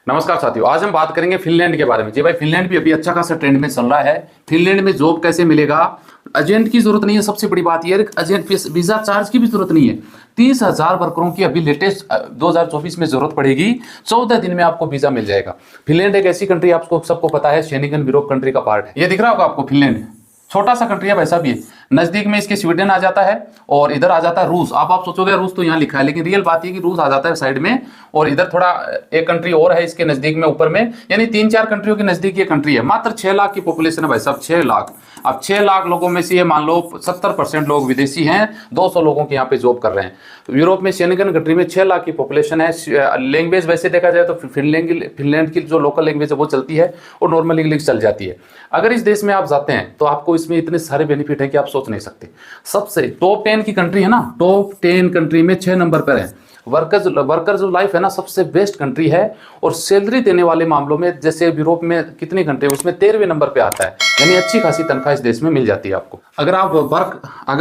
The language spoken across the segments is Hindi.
नमस्कार साथियों, आज हम बात करेंगे फिनलैंड के बारे में। जी भाई, फिनलैंड भी अभी अच्छा खासा ट्रेंड में चल रहा है। फिनलैंड में जॉब कैसे मिलेगा? एजेंट की जरूरत नहीं है। सबसे बड़ी बात यह है, एजेंट वीजा चार्ज की भी जरूरत नहीं है। 30,000 वर्करों की अभी लेटेस्ट 2024 में जरूरत पड़ेगी। 14 दिन में आपको वीजा मिल जाएगा। फिनलैंड एक ऐसी कंट्री, आपको सबको पता है, शेंगेन यूरोप कंट्री का पार्ट है। ये दिख रहा होगा आपको, फिनलैंड छोटा सा कंट्री है, वैसा भी है। नजदीक में इसके स्वीडन आ जाता है और इधर आ जाता है रूस। आप सोचोगे रूस तो यहाँ लिखा है, लेकिन रियल बात ये कि रूस आ जाता है साइड में, और इधर थोड़ा एक कंट्री और है इसके नजदीक में ऊपर में। यानी 3-4 कंट्रियों के नजदीक ये कंट्री है। मात्र 6 लाख की पॉपुलेशन है भाई साहब, 6 लाख। अब 6 लाख लोगों में से ये मान लो 70% लोग विदेशी हैं, 200 लोगों के यहाँ पे जॉब कर रहे हैं। यूरोप में शेंगेन कंट्री में 6 लाख की पॉपुलेशन है। लैंग्वेज वैसे देखा जाए तो फिनलैंड की जो लोकल लैंग्वेज है वो चलती है, और नॉर्मल इंग्लिश चल जाती है। अगर इस देश में आप जाते हैं तो आपको इसमें इतने सारे बेनिफिट है कि आप सोच नहीं सकते। सबसे टॉप 10 की कंट्री है ना, टॉप 10 कंट्री में 6 नंबर पर है। वर्कर्स लाइफ है ना, सबसे बेस्ट कंट्री है। और सैलरी देने वाले मामलों में जैसे यूरोप में कितनी कंट्री है, उसमें 13वें नंबर पे आता है। यानी अच्छी खासी तनख्वाह इस देश में मिल जाती है आपको। अगर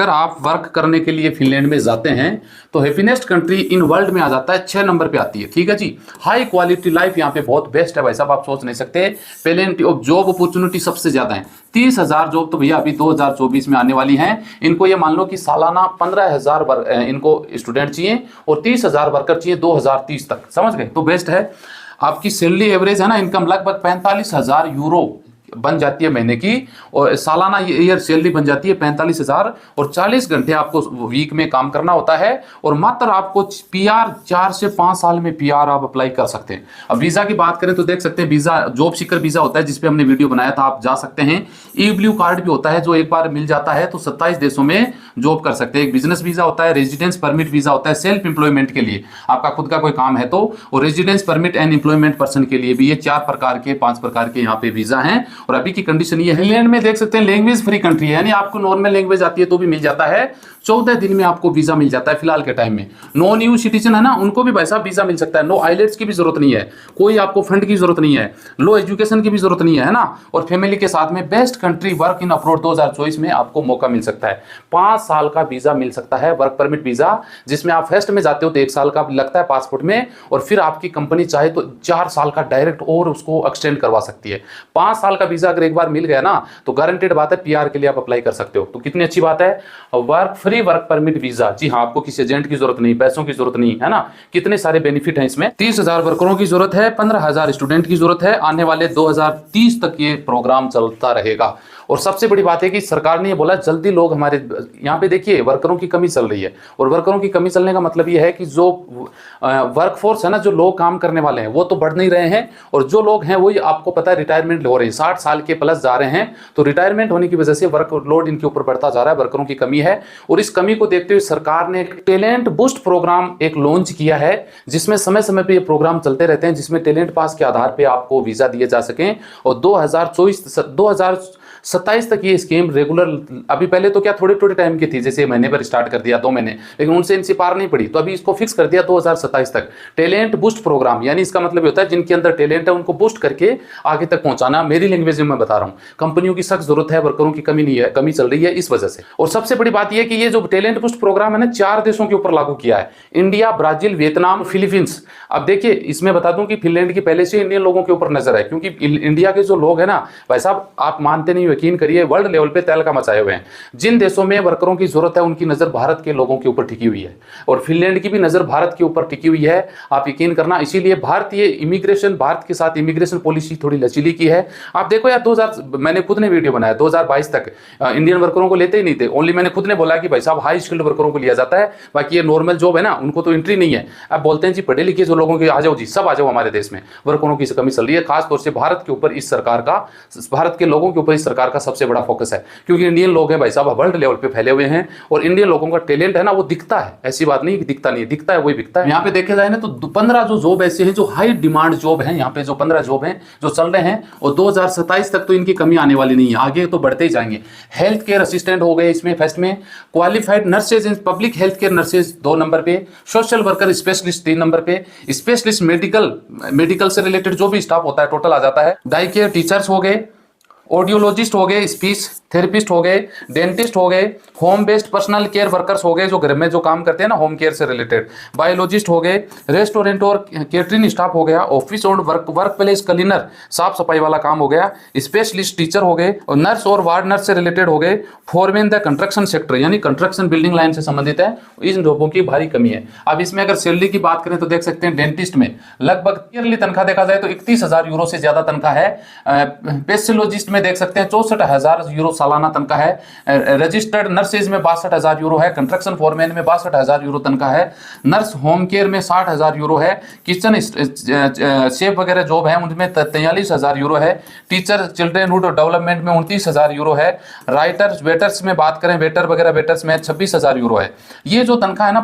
आप वर्क करने के लिए फिनलैंड में जाते हैं तो हैप्पीनेस्ट कंट्री इन वर्ल्ड में आ जाता है, 6 नंबर पे आती है। ठीक है जी, हाई क्वालिटी लाइफ यहाँ पे बहुत बेस्ट है भाई साहब, आप सोच नहीं सकते। प्लेंटी ऑफ जॉब अपॉर्चुनिटी सबसे ज्यादा है। 30,000 जॉब तो भैया अभी 2024 में आने वाली हैं। इनको ये मान लो कि सालाना 15,000 इनको स्टूडेंट चाहिए और 30,000 वर्कर चाहिए 2030 तक। समझ गए? तो बेस्ट है। आपकी सैलरी एवरेज है ना, इनकम लगभग 45,000 यूरो बन जाती है महीने की, और सालाना ईयर सैलरी बन जाती है 45,000। और 40 घंटे आपको वीक में काम करना होता है। और मात्र आपको पीआर 4 से 5 साल में पीआर आप अप्लाई कर सकते हैं। अब वीजा की बात करें तो देख सकते हैं, वीजा जॉब सीकर वीजा होता है, जिसपे हमने वीडियो बनाया था, आप जा सकते हैं। ई ब्लू कार्ड भी होता है, जो एक बार मिल जाता है तो 27 देशों में जॉब कर सकते हैं। एक बिजनेस वीजा होता है, रेजिडेंस परमिट वीजा होता है सेल्फ एम्प्लॉयमेंट के लिए, आपका खुद का कोई काम है तो। और residence permit and employment person के लिए भी ये 5 प्रकार के यहाँ पे वीजा हैं। और अभी की कंडीशन ये है, फिनलैंड में देख सकते हैं लैंग्वेज फ्री कंट्री है, यानी आपको नॉर्मल लैंग्वेज आती है तो भी मिल जाता है। 14 दिन में आपको वीजा मिल जाता है फिलहाल के टाइम में। नॉन यू सिटीजन है ना, उनको भी भाई साहब वीजा मिल सकता है। नो आइलेट्स की भी जरूरत नहीं है, कोई आपको फंड की जरूरत नहीं है, लो एजुकेशन की भी जरूरत नहीं है ना। और फैमिली के साथ में best country work in abroad 2024 में आपको मौका मिल सकता है। 5 साल का वीजा मिल सकता है, वर्क परमिट वीजा, जिसमें आप फर्स्ट में जाते हो तो 1 साल का लगता है पासपोर्ट में, और फिर आपकी कंपनी चाहे तो 4 साल का डायरेक्ट और उसको एक्सटेंड करवा सकती है। 5 साल का वीजा अगर एक बार मिल गया ना तो गारंटेड बात है पीआर के लिए आप अप्लाई कर सकते हो। तो कितनी अच्छी बात है, वर्क परमिट वीजा। जी हाँ, आपको किसी एजेंट की जरूरत नहीं, पैसों की जरूरत नहीं है ना। कितने सारे बेनिफिट हैं इसमें। 30,000 वर्करों की जरूरत है, 15,000 स्टूडेंट की जरूरत है। आने वाले 2030 तक ये प्रोग्राम चलता रहेगा। और सबसे बड़ी बात है कि सरकार ने ये बोला जल्दी लोग हमारे यहाँ पे, देखिए वर्करों की कमी चल रही है, और वर्करों की कमी चलने का मतलब ये है कि जो वर्कफोर्स है ना, जो लोग काम करने वाले हैं वो तो बढ़ नहीं रहे हैं, और जो लोग हैं वो आपको पता है रिटायरमेंट हो रहे हैं, 60 साल के प्लस जा रहे हैं। तो रिटायरमेंट होने की वजह से वर्कलोड इनके ऊपर बढ़ता जा रहा है, वर्करों की कमी है। और इस कमी को देखते हुए सरकार ने एक टैलेंट बूस्ट प्रोग्राम एक लॉन्च किया है, जिसमें समय समय पे ये प्रोग्राम चलते रहते हैं, जिसमें टैलेंट पास के आधार पर आपको वीजा दिए जा सकें। और 2027 तक ये स्कीम रेगुलर, अभी पहले तो क्या थोड़े थोड़े टाइम की थी, जैसे महीने पर स्टार्ट कर दिया 2 महीने, लेकिन उनसे इनसे पार नहीं पड़ी, तो अभी इसको फिक्स कर दिया 2027 तक। टैलेंट बूस्ट प्रोग्राम, यानी इसका मतलब ये होता है जिनके अंदर टैलेंट है उनको बूस्ट करके आगे तक पहुंचाना। मेरी लैंग्वेज में मैं बता रहा हूं, कंपनियों की सख्त जरूरत है, वर्करों की कमी नहीं है, कमी चल रही है इस वजह से। और सबसे बड़ी बात यह कि ये जो टैलेंट बूस्ट प्रोग्राम है ना, 4 देशों के ऊपर लागू किया है, इंडिया, ब्राजील, वियतनाम, फिलीपींस। अब देखिए, इसमें बता दूं कि फिनलैंड की पहले से इंडियन लोगों के ऊपर नजर है, क्योंकि इंडिया के जो लोग हैं ना भाई साहब, आप मानते नहीं, यकीन करिए, वर्ल्ड लेवल पे तहलका मचाए हुए हैं। जिन देशों में वर्करों की जरूरत है उनकी नजर भारत के लोगों के ऊपर टिकी हुई है, और फिनलैंड की भी नजर भारत के ऊपर टिकी हुई है, आप यकीन करना। इसीलिए भारत के साथ इमिग्रेशन पॉलिसी थोड़ी लचीली की है। आप देखो यार, 2000 मैंने खुद ने वीडियो बनाया, 2022 तक इंडियन वर्करों को लेते ही नहीं थे। ओनली मैंने खुद ने बोला कि भाई साहब हाई स्किल्ड वर्करों को लिया जाता है, बाकी ये नॉर्मल जॉब है ना उनको तो एंट्री नहीं है। अब बोलते हैं जी पढ़े लिखे जो लोगों के आ जाओ जी, सब आ जाओ हमारे देश में। वर्करों की कमी चल रही है, खासतौर से भारत के ऊपर इस सरकार का, भारत के लोगों के ऊपर इस सरकार का सबसे बड़ा फोकस है, क्योंकि इंडियन लोग हैं भाई साहब वर्ल्ड लेवल पे फैले हुए हैं, और इंडियन लोगों का टैलेंट है ना वो दिखता है। ऐसी बात नहीं कि दिखता नहीं है, दिखता है, वही दिखता है। यहाँ पे देखे जाए ना तो 15 जो जॉब ऐसे हैं जो हाई डिमांड जॉब है, यहाँ पे जो 15 जॉब हैं जो चल रहे हैं, और 2027 तक तो इनकी कमी आने वाली नहीं है, आगे तो बढ़ते ही जाएंगे। हेल्थ केयर असिस्टेंट हो गए इसमें फर्स्ट में, qualified nurses in public health care nurses 2 number पे, सोशल वर्कर स्पेशलिस्ट 3 नंबर पे, स्पेशलिस्ट मेडिकल से रिलेटेड जो भी स्टाफ होता है टोटल आ जाता है, डाई केयर टीचर्स हो गए, ऑडियोलॉजिस्ट हो गए, स्पीच थेरेपिस्ट हो गए, डेंटिस्ट हो गए, home based personal care workers हो गए जो घर में जो काम करते हैं ना होम केयर से रिलेटेड, बायोलॉजिस्ट हो गए, रेस्टोरेंट और केटरिंग स्टाफ हो गया, ऑफिस और वर्क प्लेस क्लीनर साफ सफाई वाला काम हो गया, स्पेशलिस्ट टीचर हो गए, और नर्स और वार्ड नर्स से रिलेटेड हो गए, फॉरमैन द कंस्ट्रक्शन सेक्टर यानी कंस्ट्रक्शन बिल्डिंग लाइन से संबंधित है, इन जॉबों की भारी कमी है। अब इसमें अगर सैलरी की बात करें तो देख सकते हैं डेंटिस्ट में लगभग ईयरली तनख्वाह देखा जाए तो 31,000 यूरो से ज्यादा तनख्वाह है। पेथोलॉजिस्ट में देख सकते हैं 64,000 यूरो सालाना तनख्वाह है। रजिस्टर्ड नर्सेज में 62,000 यूरो है। कंस्ट्रक्शन फोरमैन में 62,000 यूरो तनख्वाह है। नर्स होम केयर में 60,000 यूरो है। किचन शेफ वगैरह जॉब है उनमें 43,000 यूरो है। टीचर चिल्ड्रनहुड डेवलपमेंट में 29,000 यूरो है। राइटर्स वेटर्स में बात करें वेटर वगैरह वेटर्स में 26,000 यूरो है। ये जो तनख्वाह है ना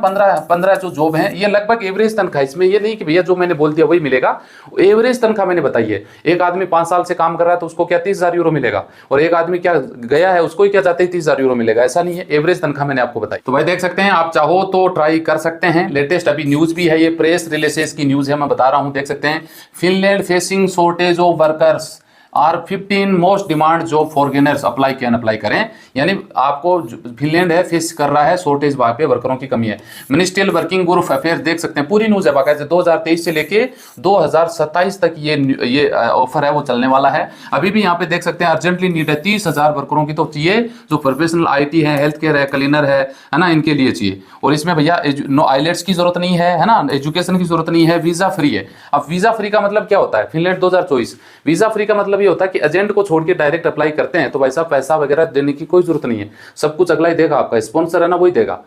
15 जो जॉब है ये लगभग एवरेज तनख्वाह, इसमें ये नहीं कि भैया जो मैंने बोल दिया वही मिलेगा, एवरेज तनख्वाह मैंने बताई है। एक आदमी 5 साल से काम कर रहा है तो उसको क्या 30,000 यूरो मिलेगा, और एक आदमी क्या गया है उसको ही क्या जाते ही 30,000 यूरो मिलेगा, ऐसा नहीं है। एवरेज तनख्वाह मैंने आपको बताई। तो भाई देख सकते हैं, आप चाहो तो ट्राई कर सकते हैं। लेटेस्ट अभी न्यूज भी है, ये प्रेस रिलीजेस की न्यूज है, मैं बता रहा हूं। देख सकते हैं, Finland facing shortage of workers are 15 most demand job foreigners apply can apply करें। यानी आपको फिनलैंड है फेस कर रहा है शॉर्टेज, वहां पे वर्करों की कमी है। मिनिस्ट्रियल वर्किंग ग्रुप अफेयर देख सकते हैं, पूरी न्यूज है बाकायदा 2023 से लेके 2027 तक ये ऑफर है वो चलने वाला है। अभी भी यहाँ पे देख सकते हैं अर्जेंटली नीड है 30,000 वर्करों की तो चाहिए, जो प्रोफेशनल IT है, हेल्थ केयर है, क्लीनर है ना, इनके लिए चाहिए। और इसमें भैया नो आइलेट्स की जरूरत नहीं है ना, एजुकेशन की जरूरत नहीं है, वीजा फ्री है। अब वीजा फ्री का मतलब क्या होता है फिनलैंड 2024, वीजा फ्री का मतलब ये होता है कि एजेंट को छोड़ के डायरेक्ट अप्लाई करते हैं तो भाई साहब पैसा वगैरह देने की कोई जरूरत नहीं है, सब कुछ अगला ही देगा, आपका स्पॉन्सर है ना वही देगा।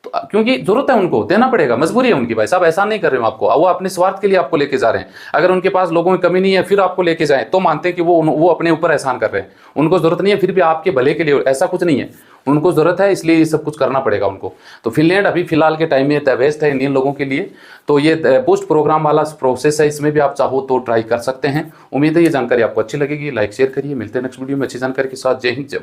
तो क्योंकि जरूरत है उनको देना पड़ेगा, मजबूरी है उनकी, भाई साहब ऐसा नहीं कर रहे हो आपको, वो अपने स्वार्थ के लिए आपको लेके जा रहे हैं। अगर उनके पास लोगों की कमी नहीं है फिर आपको लेके जाएं तो मानते हैं कि वो अपने ऊपर एहसान कर रहे हैं, उनको जरूरत नहीं है फिर भी आपके भले के लिए, ऐसा कुछ नहीं है, उनको जरूरत है इसलिए ये सब कुछ करना पड़ेगा उनको। तो फिनलैंड अभी फिलहाल के टाइम में बेस्ट है इंडियन लोगों के लिए। तो ये पोस्ट प्रोग्राम वाला प्रोसेस है, इसमें भी आप चाहो तो ट्राई कर सकते हैं। उम्मीद है ये जानकारी आपको अच्छी लगेगी। लाइक शेयर करिए, मिलते हैं नेक्स्ट वीडियो में अच्छी जानकारी के साथ। जय हिंद, जय भारत।